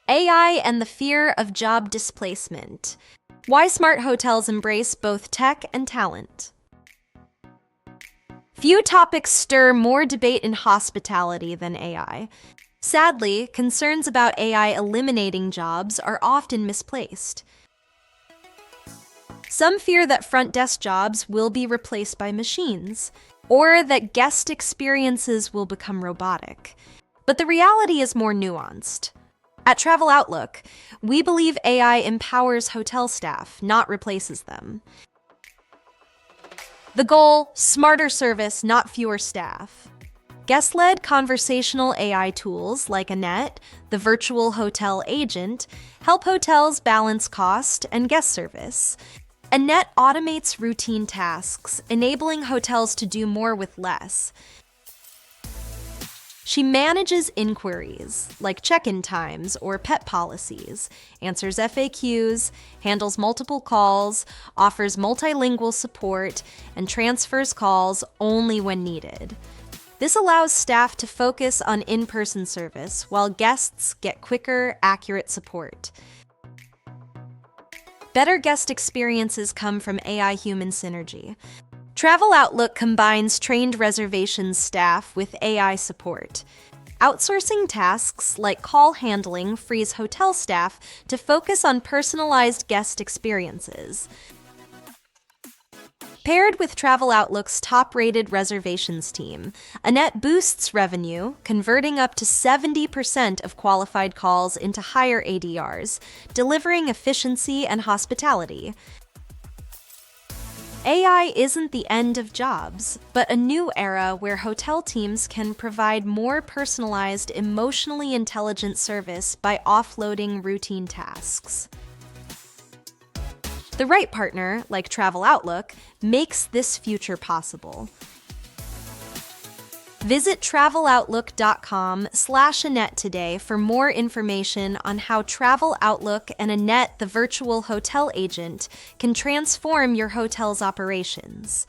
AI and the fear of job displacement. Why smart hotels embrace both tech and talent. Few topics stir more debate in hospitality than AI. Sadly, concerns about AI eliminating jobs are often misplaced. Some fear that front desk jobs will be replaced by machines, or that guest experiences will become robotic. But the reality is more nuanced. At Travel Outlook, we believe AI empowers hotel staff, not replaces them. The goal: smarter service, not fewer staff. Guest-led conversational AI tools like Annette, the virtual hotel agent, help hotels balance cost and guest service. Annette automates routine tasks, enabling hotels to do more with less. She manages inquiries, like check-in times or pet policies, answers FAQs, handles multiple calls, offers multilingual support, and transfers calls only when needed. This allows staff to focus on in-person service while guests get quicker, accurate support. Better guest experiences come from AI-human synergy. Travel Outlook combines trained reservations staff with AI support. Outsourcing tasks like call handling frees hotel staff to focus on personalized guest experiences. Paired with Travel Outlook's top-rated reservations team, Annette boosts revenue, converting up to 70% of qualified calls into higher ADRs, delivering efficiency and hospitality. AI isn't the end of jobs, but a new era where hotel teams can provide more personalized, emotionally intelligent service by offloading routine tasks. The right partner, like Travel Outlook, makes this future possible. Visit traveloutlook.com/Annette today for more information on how Travel Outlook and Annette, the virtual hotel agent, can transform your hotel's operations.